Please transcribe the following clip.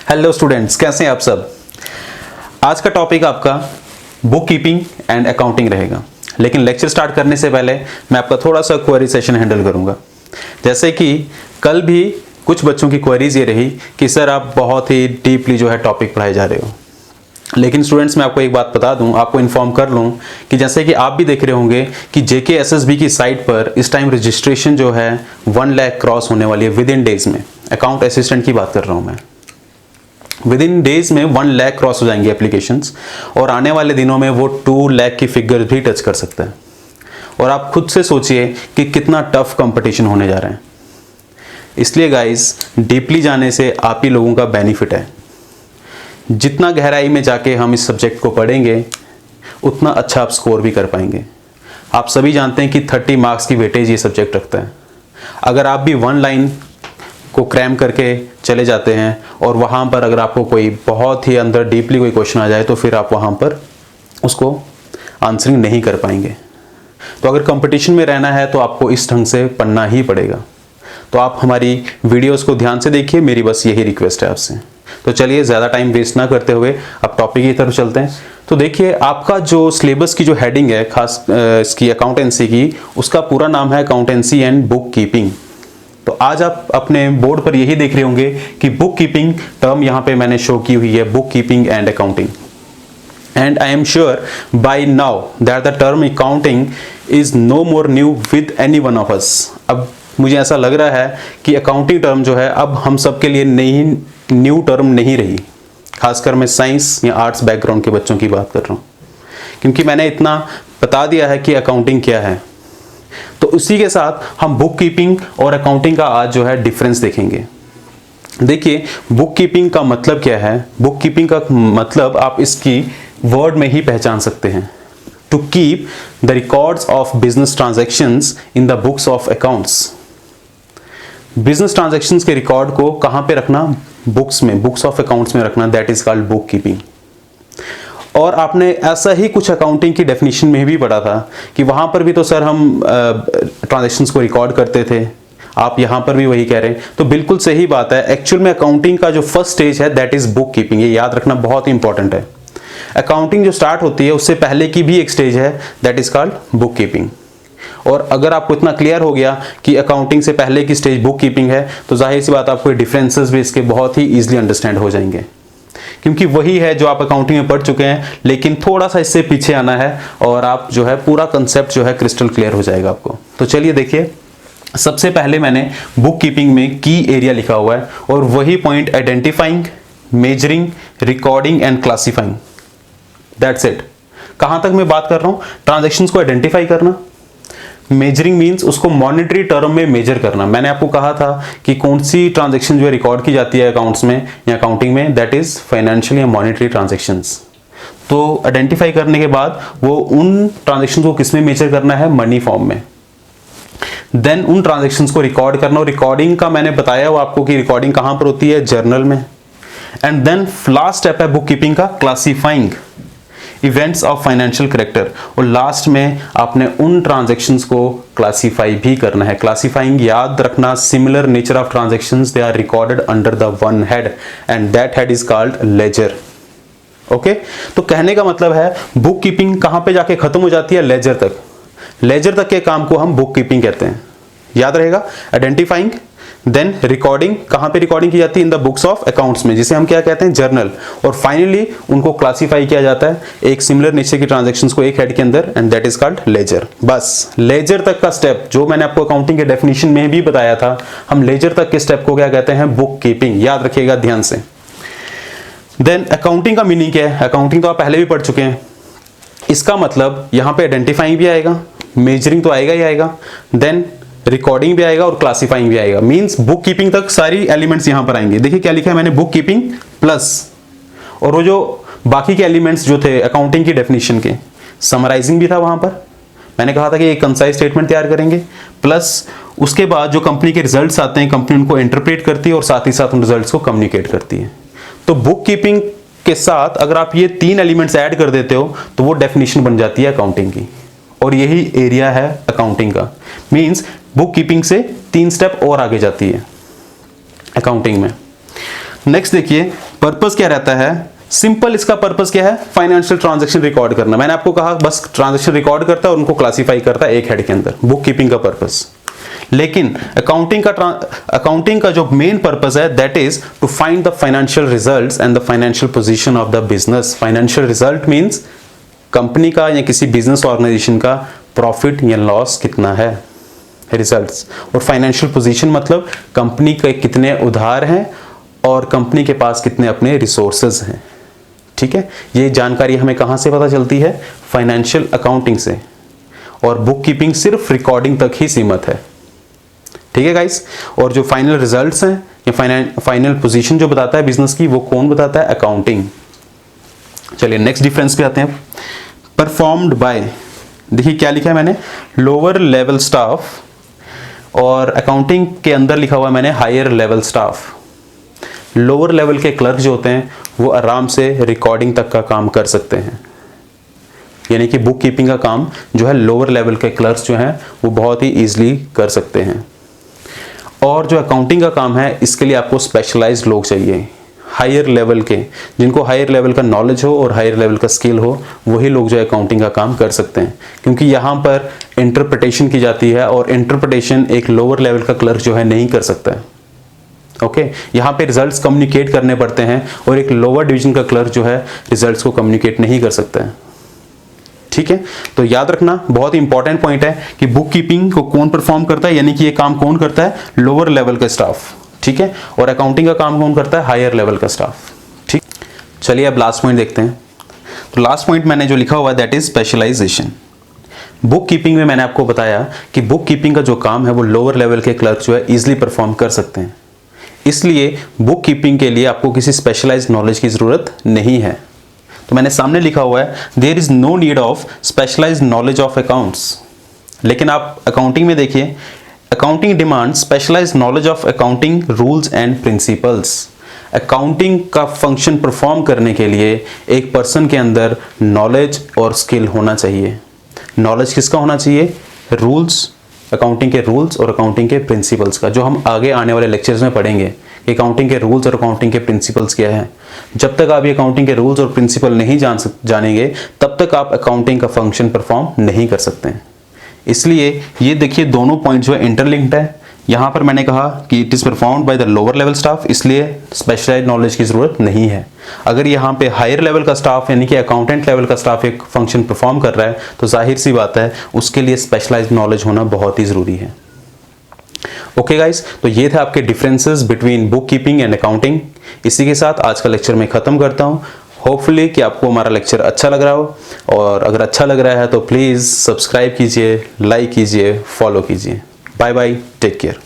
Hello students, कैसे हैं आप सब। आज का टॉपिक आपका बुक कीपिंग एंड अकाउंटिंग रहेगा, लेकिन लेक्चर स्टार्ट करने से पहले मैं आपका थोड़ा सा क्वेरी सेशन हैंडल करूंगा। जैसे कि कल भी कुछ बच्चों की क्वेरीज ये रही कि सर आप बहुत ही डीपली जो है टॉपिक पढ़ाए जा रहे हो, लेकिन स्टूडेंट्स मैं आपको एक बात बता दूं, आपको इन्फॉर्म कर लूं कि जैसे कि आप भी देख रहे होंगे कि JKSSB की साइट पर इस टाइम रजिस्ट्रेशन जो है 1 लाख क्रॉस होने वाली है विद इन डेज में। अकाउंट असिस्टेंट की बात कर रहा हूं मैं। विद इन डेज में 1 लाख क्रॉस हो जाएंगे एप्लीकेशंस, और आने वाले दिनों में वो 2 लाख की फिगर भी टच कर सकता है। और आप खुद से सोचिए कि कितना टफ कंपटीशन होने जा रहा है। इसलिए गाइस, डीपली जाने से आप ही लोगों का बेनिफिट है। जितना गहराई में जाके हम इस सब्जेक्ट को पढ़ेंगे उतना अच्छा आप स्कोर भी कर पाएंगे। आप सभी जानते हैं कि 30 मार्क्स की वेटेज ये सब्जेक्ट रखता है। अगर आप भी 1 लाइन को क्रैम करके चले जाते हैं और वहाँ पर अगर आपको कोई बहुत ही अंदर डीपली कोई क्वेश्चन आ जाए तो फिर आप वहाँ पर उसको आंसरिंग नहीं कर पाएंगे। तो अगर कंपटीशन में रहना है तो आपको इस ढंग से पढ़ना ही पड़ेगा। तो आप हमारी वीडियोस को ध्यान से देखिए, मेरी बस यही रिक्वेस्ट है आपसे। तो चलिए ज़्यादा टाइम वेस्ट ना करते हुए अब टॉपिक की तरफ चलते हैं। तो देखिए, आपका जो सिलेबस की जो हेडिंग है खास इसकी अकाउंटेंसी की, उसका पूरा नाम है अकाउंटेंसी एंड बुक कीपिंग। तो आज आप अपने बोर्ड पर यही देख रहे होंगे कि बुक कीपिंग टर्म यहाँ पे मैंने शो की हुई है, book keeping and accounting. And I am sure by now that the term accounting is no more new with any one of us. अब मुझे ऐसा लग रहा है कि अकाउंटिंग टर्म जो है अब हम सब के लिए नई न्यू टर्म नहीं रही। खासकर मैं साइंस या आर्ट्स बैकग्राउंड के बच्चों की बात कर रहा हूँ, क्योंकि मैंने इतना बता दिया है कि अकाउंटिंग क्या है। तो उसी के साथ हम बुक कीपिंग और अकाउंटिंग का आज जो है डिफरेंस देखेंगे। देखिए, बुक कीपिंग का मतलब क्या है। बुक कीपिंग का मतलब आप इसकी वर्ड में ही पहचान सकते हैं, to keep the records of business transactions in the books of accounts. Business transactions के रिकॉर्ड को कहां पे रखना? बुक्स में, बुक्स ऑफ अकाउंट्स में रखना। That is called book keeping. और आपने ऐसा ही कुछ अकाउंटिंग की डेफिनेशन में भी पढ़ा था कि वहां पर भी तो सर हम ट्रांजैक्शंस को रिकॉर्ड करते थे। आप यहां पर भी वही कह रहे हैं, तो बिल्कुल सही बात है। एक्चुअल में अकाउंटिंग का जो फर्स्ट स्टेज है दैट इज बुक कीपिंग। ये याद रखना बहुत ही इंपॉर्टेंट है। अकाउंटिंग जो स्टार्ट होती है उससे पहले की भी एक स्टेज है, that is called book keeping. और अगर आपको इतना क्लियर हो गया कि अकाउंटिंग से पहले की स्टेज बुक कीपिंग है, तो जाहिर सी बात आपको डिफरेंसेस भी इसके बहुत ही इजीली अंडरस्टैंड हो जाएंगे, क्योंकि वही है जो आप अकाउंटिंग में पढ़ चुके हैं, लेकिन थोड़ा सा इससे पीछे आना है और आप जो है पूरा कंसेप्ट जो है क्रिस्टल क्लियर हो जाएगा आपको। तो चलिए देखिए, सबसे पहले मैंने बुक कीपिंग में की एरिया लिखा हुआ है, और वही point identifying, measuring, recording and classifying. That's it. कहां तक मैं बात कर रहा हूं? ट्रांजैक्शंस को आइडेंटिफाई करना। मेजरिंग मींस उसको मॉनेटरी टर्म में मेजर करना। मैंने आपको कहा था कि कौन सी ट्रांजैक्शन जो है रिकॉर्ड की जाती है अकाउंट्स में या अकाउंटिंग में, दैट इज फाइनेंशियल या मॉनेटरी ट्रांजैक्शंस। तो आइडेंटिफाई करने के बाद वो उन ट्रांजैक्शन को किस में मेजर करना है? मनी फॉर्म में। देन उन ट्रांजैक्शंस को रिकॉर्ड करना, और रिकॉर्डिंग का मैंने बताया हुआ आपको कि रिकॉर्डिंग कहां पर होती है? जर्नल में। एंड देन लास्ट स्टेप है बुक कीपिंग का classifying events of financial character, और लास्ट में आपने उन ट्रांजैक्शंस को क्लासिफाई भी करना है। क्लासिफाइंग याद रखना, similar nature of transactions they are recorded under the one head and that head is called ledger. Okay, तो कहने का मतलब है बुक कीपिंग कहां पे जाके खत्म हो जाती है? लेजर तक। लेजर तक के काम को हम बुक कीपिंग कहते हैं। याद रहेगा, आइडेंटिफाइंग, देन रिकॉर्डिंग। कहां पे रिकॉर्डिंग की जाती है? इन द बुक्स ऑफ अकाउंट्स में, जिसे हम क्या कहते हैं? जर्नल। और फाइनली उनको क्लासिफाई किया जाता है एक सिमिलर नेचर की ट्रांजैक्शंस को एक हेड के अंदर, and that is called laser. बस लेजर तक का स्टेप जो मैंने आपको अकाउंटिंग के डेफिनेशन में भी बताया था, हम लेजर तक के स्टेप को क्या कहते हैं? Book keeping. याद रखिएगा ध्यान से। देन अकाउंटिंग का मीनिंग क्या है? अकाउंटिंग तो आप पहले भी पढ़ चुके हैं। इसका मतलब यहां पे आइडेंटिफाइंग भी आएगा, मेजरिंग तो आएगा ही आएगा, देन रिकॉर्डिंग भी आएगा और क्लासिफाइंग भी आएगा। मींस बुक कीपिंग तक सारी एलिमेंट्स यहां पर आएंगे। देखिए क्या लिखा है मैंने? बुक कीपिंग प्लस, और वो जो बाकी के एलिमेंट्स जो थे अकाउंटिंग की डेफिनेशन के, समराइजिंग भी था वहां पर। मैंने कहा था कि एक कंसाइज स्टेटमेंट तैयार करेंगे, प्लस उसके बाद जो कंपनी के रिजल्ट्स आते हैं कंपनी उनको इंटरप्रेट करती है और साथ ही साथ उन रिजल्ट्स को कम्युनिकेट करती है। तो बुक कीपिंग के साथ अगर आप ये 3 एलिमेंट्स ऐड कर देते हो तो वो डेफिनेशन बन जाती है अकाउंटिंग की, और यही एरिया है अकाउंटिंग का। मींस बुक कीपिंग से 3 स्टेप और आगे जाती है अकाउंटिंग में। नेक्स्ट देखिए, पर्पस क्या रहता है? सिंपल इसका पर्पस क्या है? फाइनेंशियल ट्रांजैक्शन रिकॉर्ड करना। मैंने आपको कहा बस ट्रांजैक्शन रिकॉर्ड करता है और उनको क्लासिफाई करता है एक हेड के अंदर, बुक कीपिंग का पर्पस। लेकिन अकाउंटिंग का जो मेन पर्पस है that is to find the financial results and the financial position of the business. Financial result means company का या किसी बिजनेस ऑर्गेनाइजेशन का प्रॉफिट या लॉस कितना है, रिजल्ट्स। और फाइनेंशियल पोजीशन मतलब कंपनी के कितने उधार हैं और कंपनी के पास कितने अपने रिसोर्सेज हैं। ठीक है, ये जानकारी हमें कहां से पता चलती है? फाइनेंशियल अकाउंटिंग से। और बुक कीपिंग सिर्फ रिकॉर्डिंग तक ही सीमित है। ठीक है गाइस, और जो फाइनल रिजल्ट्स हैं या फाइनल पोजीशन जो बताता है बिजनेस की, वो कौन बताता है? अकाउंटिंग। चलिए नेक्स्ट डिफरेंस पे आते हैं। परफॉर्म्ड बाय, देखिए क्या लिखा है मैंने, लोअर लेवल स्टाफ, और अकाउंटिंग के अंदर लिखा हुआ है मैंने higher level staff. Lower level के क्लर्क जो होते हैं वो आराम से रिकॉर्डिंग तक का काम कर सकते हैं, यानी कि बुक कीपिंग का काम जो है लोअर लेवल के क्लर्क्स जो हैं वो बहुत ही ईजिली कर सकते हैं। और जो अकाउंटिंग का काम है इसके लिए आपको स्पेशलाइज्ड लोग चाहिए, हायर लेवल के, जिनको हायर लेवल का नॉलेज हो और हायर लेवल का स्किल हो, वही लोग जो है अकाउंटिंग का काम कर सकते हैं। क्योंकि यहाँ पर इंटरप्रिटेशन की जाती है और इंटरप्रिटेशन एक लोअर लेवल का क्लर्क जो है नहीं कर सकता है। ओके, यहाँ पे रिजल्ट्स कम्युनिकेट करने पड़ते हैं और एक लोअर डिवीजन का क्लर्क जो है रिजल्ट्स को कम्युनिकेट नहीं कर सकता है। ठीक है, तो याद रखना बहुत ही इंपॉर्टेंट पॉइंट है कि बुक कीपिंग को कौन परफॉर्म करता है, यानी कि ये काम कौन करता है? लोअर लेवल का स्टाफ। ठीक है, और अकाउंटिंग का काम कौन करता है? हायर लेवल का स्टाफ। ठीक, चलिए अब लास्ट पॉइंट देखते हैं। तो लास्ट पॉइंट मैंने जो लिखा हुआ है that is specialisation. Book keeping में मैंने आपको बताया कि बुक कीपिंग का जो काम है वो लोअर लेवल के क्लर्क जो है इजिली परफॉर्म कर सकते हैं, इसलिए बुक कीपिंग के लिए आपको किसी स्पेशलाइज्ड नॉलेज की जरूरत नहीं है। तो मैंने सामने लिखा हुआ है there is no need of specialised knowledge of accounts. लेकिन आप अकाउंटिंग में देखिए, accounting demand specialised knowledge of accounting rules and principles. Accounting का फंक्शन परफॉर्म करने के लिए एक पर्सन के अंदर नॉलेज और स्किल होना चाहिए। नॉलेज किसका होना चाहिए? रूल्स, अकाउंटिंग के रूल्स और अकाउंटिंग के प्रिंसिपल्स का, जो हम आगे आने वाले लेक्चर्स में पढ़ेंगे कि अकाउंटिंग के रूल्स और अकाउंटिंग के प्रिंसिपल्स क्या है। जब तक आप ये अकाउंटिंग के रूल्स और प्रिंसिपल नहीं जानेंगे तब तक आप अकाउंटिंग का फंक्शन परफॉर्म नहीं कर सकते हैं। इसलिए ये देखिए दोनों पॉइंट जो है इंटरलिंक्ड है। यहाँ पर मैंने कहा कि it is performed by the lower level staff, इसलिए स्पेशलाइज्ड नॉलेज की जरूरत नहीं है। अगर यहाँ पे हायर लेवल का स्टाफ यानी कि अकाउंटेंट लेवल का स्टाफ एक फंक्शन परफॉर्म कर रहा है तो जाहिर सी बात है उसके लिए स्पेशलाइज्ड नॉलेज होना बहुत ही जरूरी है। ओके गाइस, तो ये थे आपके differences between book keeping and accounting. इसी के साथ आज का लेक्चर मैं खत्म करता हूँ। होपफुली कि आपको हमारा लेक्चर अच्छा लग रहा हो, और अगर अच्छा लग रहा है तो प्लीज़ सब्सक्राइब कीजिए, लाइक कीजिए, फॉलो कीजिए। Bye bye, take care.